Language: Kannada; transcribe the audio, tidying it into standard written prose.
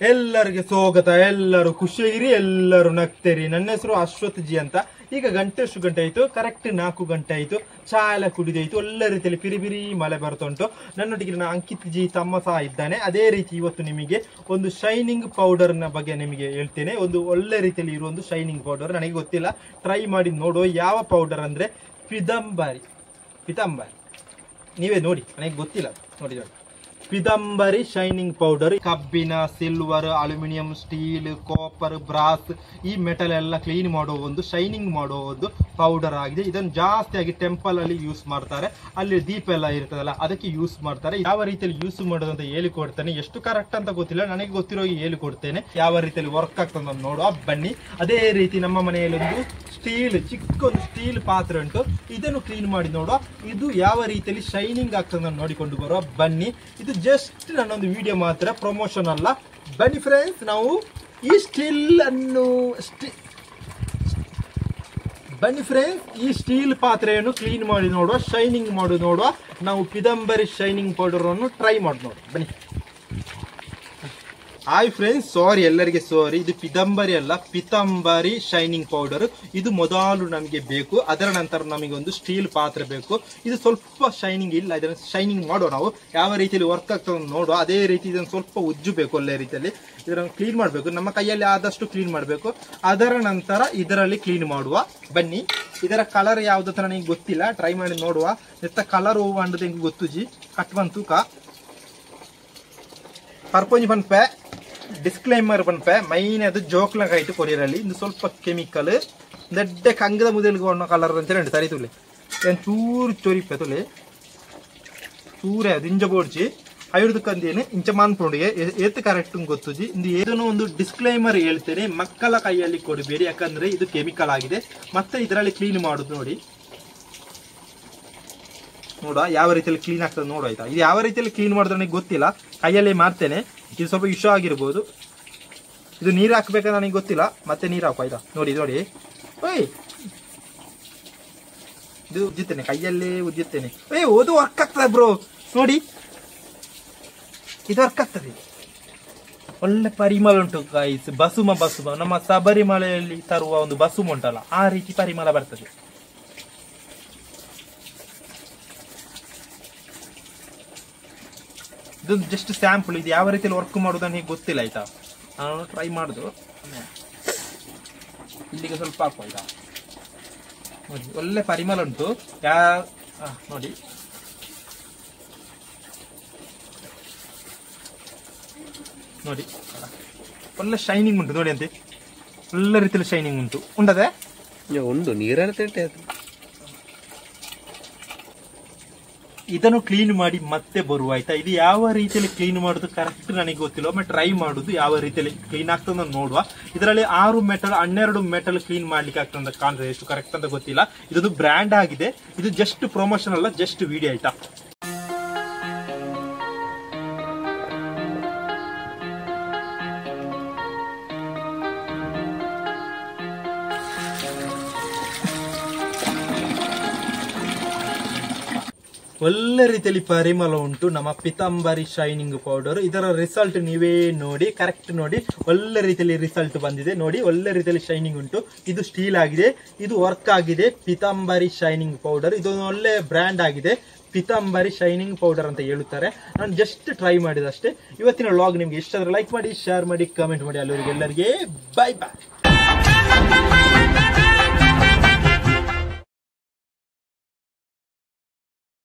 ಎಲ್ಲರಿಗೆ ಸ್ವಾಗತ. ಎಲ್ಲರೂ ಖುಷಿಯಾಗಿರಿ, ಎಲ್ಲರೂ ನಗ್ತೇರಿ. ನನ್ನ ಹೆಸರು ಅಶ್ವಥ್ ಜಿ ಅಂತ. ಈಗ ಎಷ್ಟು ಗಂಟೆ ಆಯ್ತು? ಕರೆಕ್ಟ್ 4 ಗಂಟೆ ಆಯ್ತು. ಚಾ ಎಲ್ಲ ಕುಡಿದಾಯ್ತು. ಒಳ್ಳೆ ರೀತಿಯಲ್ಲಿ ಪಿರಿ ಮಳೆ ಬರ್ತಾ ಉಂಟು. ನನ್ನೊಟ್ಟಿಗೆ ಅಂಕಿತ್ ಜಿ ತಮ್ಮ ಸಹ ಇದ್ದಾನೆ. ಅದೇ ರೀತಿ ಇವತ್ತು ನಿಮಗೆ ಒಂದು ಶೈನಿಂಗ್ ಪೌಡರ್ ನ ಬಗ್ಗೆ ನಿಮಗೆ ಹೇಳ್ತೇನೆ. ಒಂದು ಒಳ್ಳೆ ರೀತಿಯಲ್ಲಿ ಇರುವ ಒಂದು ಶೈನಿಂಗ್ ಪೌಡರ್, ನನಗೆ ಗೊತ್ತಿಲ್ಲ, ಟ್ರೈ ಮಾಡಿ ನೋಡುವ. ಯಾವ ಪೌಡರ್ ಅಂದ್ರೆ ಪಿತಾಂಬರಿ. ನೀವೇ ನೋಡಿ, ನನಗೆ ಗೊತ್ತಿಲ್ಲ. ನೋಡಿ ಪಿತಾಂಬರಿ ಶೈನಿಂಗ್ ಪೌಡರ್. ಕಬ್ಬಿಣ, silver, aluminium, steel, copper, brass ಈ ಮೆಟಲ್ ಎಲ್ಲ ಕ್ಲೀನ್ ಮಾಡುವ ಒಂದು ಶೈನಿಂಗ್ ಮಾಡುವ ಒಂದು ಪೌಡರ್ ಆಗಿದೆ. ಇದನ್ನು ಜಾಸ್ತಿಯಾಗಿ ಟೆಂಪಲ್ ಅಲ್ಲಿ ಯೂಸ್ ಮಾಡ್ತಾರೆ. ಅಲ್ಲಿ ದೀಪ ಎಲ್ಲ ಇರ್ತದಲ್ಲ, ಅದಕ್ಕೆ ಯೂಸ್ ಮಾಡ್ತಾರೆ. ಯಾವ ರೀತಿಯಲ್ಲಿ ಯೂಸ್ ಮಾಡೋದು ಅಂತ ಹೇಳಿಕೊಡ್ತೇನೆ. ಎಷ್ಟು ಕರೆಕ್ಟ್ ಅಂತ ಗೊತ್ತಿಲ್ಲ, ನನಗೆ ಗೊತ್ತಿರೋ ಹೇಳಿಕೊಡ್ತೇನೆ. ಯಾವ ರೀತಿಯಲ್ಲಿ ವರ್ಕ್ ಆಗ್ತದೆ ನೋಡುವ ಬನ್ನಿ. ಅದೇ ರೀತಿ ನಮ್ಮ ಮನೆಯಲ್ಲಿ ಒಂದು ಚಿಕ್ಕೊಂದು ಸ್ಟೀಲ್ ಪಾತ್ರೆ ಉಂಟು. ಇದನ್ನು ಕ್ಲೀನ್ ಮಾಡಿ ನೋಡುವ. ಇದು ಯಾವ ರೀತಿಯಲ್ಲಿ ಶೈನಿಂಗ್ ಆಗ್ತದೆ ನೋಡಿಕೊಂಡು ಬರುವ ಬನ್ನಿ. ಇದು ಜಸ್ಟ್ ನನ್ನೊಂದು ವಿಡಿಯೋ ಮಾತ್ರ, ಪ್ರಮೋಷನ್ ಅಲ್ಲ. ಬನ್ನಿ ಫ್ರೆಂಡ್ಸ್, ನಾವು ಈ ಸ್ಟೀಲ್ ಪಾತ್ರೆಯನ್ನು ಕ್ಲೀನ್ ಮಾಡಿ ನೋಡುವ, ಶೈನಿಂಗ್ ಮಾಡಿ ನೋಡುವ. ನಾವು ಪಿತಾಂಬರಿ ಶೈನಿಂಗ್ ಪೌಡರ್ ಅನ್ನು ಟ್ರೈ ಮಾಡಿ ನೋಡುವ ಬನ್ನಿ. ಹಾಯ್ ಫ್ರೆಂಡ್ಸ್, ಸಾರಿ, ಎಲ್ಲರಿಗೆ ಸಾರಿ. ಇದು ಪಿತಾಂಬರಿ ಅಲ್ಲ, ಪಿತಾಂಬರಿ ಶೈನಿಂಗ್ ಪೌಡರ್. ಇದು ಮೊದಲು ನಮಗೆ ಬೇಕು. ಅದರ ನಂತರ ನಮಗೆ ಒಂದು ಸ್ಟೀಲ್ ಪಾತ್ರೆ ಬೇಕು. ಇದು ಸ್ವಲ್ಪ ಶೈನಿಂಗ್ ಇಲ್ಲ, ಇದನ್ನು ಶೈನಿಂಗ್ ಮಾಡುವ. ನಾವು ಯಾವ ರೀತಿಯಲ್ಲಿ ವರ್ಕ್ ಆಗ್ತದೆ ನೋಡುವ. ಅದೇ ರೀತಿ ಇದನ್ನು ಸ್ವಲ್ಪ ಉಜ್ಜಬೇಕು, ಒಳ್ಳೆ ರೀತಿಯಲ್ಲಿ ಇದನ್ನು ಕ್ಲೀನ್ ಮಾಡಬೇಕು. ನಮ್ಮ ಕೈಯಲ್ಲಿ ಆದಷ್ಟು ಕ್ಲೀನ್ ಮಾಡಬೇಕು. ಅದರ ನಂತರ ಇದರಲ್ಲಿ ಕ್ಲೀನ್ ಮಾಡುವ ಬನ್ನಿ. ಇದರ ಕಲರ್ ಯಾವ್ದು ಅಂತ ನನಗೆ ಗೊತ್ತಿಲ್ಲ, ಟ್ರೈ ಮಾಡಿ ನೋಡುವ. ಎತ್ತ ಕಲರ್ ಹೂವು ಅಂಡದ ಹೆಂಗೆ ಗೊತ್ತುಜಿ ಕಟ್ಬಂತು ಕಾ ಪರ್ಪೊಂಜಿ ಪನ್ಪೆ ಡಿಸ್ಕ್ಲೈಮರ್ ಪನ್ಪೆ ಮೈನ್ ಅದು ಜೋಕ್ಲಾಗಾಯ್ತು ಕೊರಿಯರಲ್ಲಿ. ಇದು ಸ್ವಲ್ಪ ಕೆಮಿಕಲ್ ದಡ್ಡೆ ಕಂಗದ ಮುದಲಿಗೆ ಒಣ್ಣ ಕಲರ್ ಅಂತ ಹೇಳಿ ಸರಿ ತುಲೆ ಏನು ಚೂರು ಚೊರಿಪೆ ತುಲೆ ಚೂರೇ ಅದು ಇಂಜ ಬೋಡ್ಚಿ ಐಡ್ದಕ್ಕಂದೇನು ಇಂಚ ಮಾನ್ಪುಂಡಿಗೆ ಎತ್ತು ಕರೆಕ್ಟ್ ಗೊತ್ತುಜಿ. ಇದು ಏನೋ ಒಂದು ಡಿಸ್ಕ್ಲೈಮರ್ ಹೇಳ್ತೇನೆ, ಮಕ್ಕಳ ಕೈಯಲ್ಲಿ ಕೊಡಬೇಡಿ, ಯಾಕಂದ್ರೆ ಇದು ಕೆಮಿಕಲ್ ಆಗಿದೆ. ಮತ್ತೆ ಇದರಲ್ಲಿ ಕ್ಲೀನ್ ಮಾಡುದು ನೋಡಿ. ನೋಡ ಯಾವ ರೀತಿಯಲ್ಲಿ ಕ್ಲೀನ್ ಆಗ್ತದೆ ನೋಡು, ಆಯ್ತಾ. ಇದು ಯಾವ ರೀತಿಯಲ್ಲಿ ಕ್ಲೀನ್ ಮಾಡಿದ್ರೆ ನನಗೆ ಗೊತ್ತಿಲ್ಲ, ಕೈಯಲ್ಲೇ ಮಾಡ್ತೇನೆ. ಇದು ಸ್ವಲ್ಪ ಇಶ್ಯೂ ಆಗಿರ್ಬೋದು. ಇದು ನೀರು ಹಾಕ್ಬೇಕಂತ ನನಗೆ ಗೊತ್ತಿಲ್ಲ, ಮತ್ತೆ ನೀರು ಹಾಕು ಆಯ್ತಾ. ನೋಡಿ ಓಯ್ ಇದು ಉಜ್ಜುತ್ತೇನೆ, ಕೈಯಲ್ಲೇ ಉಜ್ಜುತ್ತೇನೆ. ಓದು ವರ್ಕ್ ಆಗ್ತದೆ ಬ್ರೋ, ನೋಡಿ ಇದು ವರ್ಕ್ ಆಗ್ತದೆ. ಒಳ್ಳೆ ಪರಿಮಳ ಉಂಟು ಗೈಸ್. ಬಸುಮ ನಮ್ಮ ಶಬರಿಮಲೆಯಲ್ಲಿ ತರುವ ಒಂದು ಬಸುಮ ಉಂಟಲ್ಲ, ಆ ರೀತಿ ಪರಿಮಳ ಬರ್ತದೆ. ಇದು ಜಸ್ಟ್ ಸ್ಯಾಂಪಲ್. ಇದು ಯಾವ ರೀತಿಯಲ್ಲಿ ವರ್ಕ್ ಮಾಡೋದು ನನಗೆ ಗೊತ್ತಿಲ್ಲ, ಆಯ್ತಾ. ನಾನು ಟ್ರೈ ಮಾಡುದು. ಇಲ್ಲಿಗೆ ಸ್ವಲ್ಪ ಹಾಕು ಆಯ್ತಾ. ನೋಡಿ ಒಳ್ಳೆ ಪರಿಮಳ ಉಂಟು. ನೋಡಿ ನೋಡಿ ಒಳ್ಳೆ ಶೈನಿಂಗ್ ಉಂಟು ನೋಡಿ. ಅಂತೆ ಒಳ್ಳೆ ರೀತಿಯಲ್ಲಿ ಶೈನಿಂಗ್ ಉಂಟದೆ ಉಂಟು ನೀರಲ್ಲಿ. ಇದನ್ನು ಕ್ಲೀನ್ ಮಾಡಿ ಮತ್ತೆ ಬರುವ, ಆಯ್ತಾ. ಇದು ಯಾವ ರೀತಿಯಲ್ಲಿ ಕ್ಲೀನ್ ಮಾಡುದು ಕರೆಕ್ಟ್ ನನಗೆ ಗೊತ್ತಿಲ್ಲ. ಒಮ್ಮೆ ಟ್ರೈ ಮಾಡುದು ಯಾವ ರೀತಿಯಲ್ಲಿ ಕ್ಲೀನ್ ಆಗ್ತದೆ ನೋಡುವ. ಇದರಲ್ಲಿ 6 ಮೆಟಲ್ 12 ಮೆಟಲ್ ಕ್ಲೀನ್ ಮಾಡ್ಲಿಕ್ಕೆ ಆಗ್ತದೆ ಕಾಣ್ತದೆ. ಎಷ್ಟು ಕರೆಕ್ಟ್ ಅಂತ ಗೊತ್ತಿಲ್ಲ. ಇದೊಂದು ಬ್ರ್ಯಾಂಡ್ ಆಗಿದೆ. ಇದು ಜಸ್ಟ್ ಪ್ರಮೋಷನ್ ಅಲ್ಲ, ಜಸ್ಟ್ ವಿಡಿಯೋ, ಆಯ್ತಾ. ಒಳ್ಳೆ ರೀತಿಯಲ್ಲಿ ಪರಿಮಳ ಉಂಟು ನಮ್ಮ ಪಿತಾಂಬರಿ ಶೈನಿಂಗ್ ಪೌಡರ್. ಇದರ ರಿಸಲ್ಟ್ ನೀವೇ ನೋಡಿ, ಕರೆಕ್ಟ್ ನೋಡಿ. ಒಳ್ಳೆ ರೀತಿಯಲ್ಲಿ ರಿಸಲ್ಟ್ ಬಂದಿದೆ ನೋಡಿ. ಒಳ್ಳೆ ರೀತಿಯಲ್ಲಿ ಶೈನಿಂಗ್ ಉಂಟು. ಇದು ಸ್ಟೀಲ್ ಆಗಿದೆ, ಇದು ವರ್ಕ್ ಆಗಿದೆ. ಪಿತಾಂಬರಿ ಶೈನಿಂಗ್ ಪೌಡರ್ ಇದೊಂದು ಒಳ್ಳೆ ಬ್ರ್ಯಾಂಡ್ ಆಗಿದೆ. ಪಿತಾಂಬರಿ ಶೈನಿಂಗ್ ಪೌಡರ್ ಅಂತ ಹೇಳುತ್ತಾರೆ. ನಾನು ಜಸ್ಟ್ ಟ್ರೈ ಮಾಡಿದಷ್ಟೇ. ಇವತ್ತಿನ ವ್ಲಾಗ್ ನಿಮ್ಗೆ ಇಷ್ಟ ಆದ್ರೆ ಲೈಕ್ ಮಾಡಿ, ಶೇರ್ ಮಾಡಿ, ಕಮೆಂಟ್ ಮಾಡಿ. ಅಲ್ಲಿವರೆಗೆ ಎಲ್ಲರಿಗೆ ಬೈ ಬಾಯ್.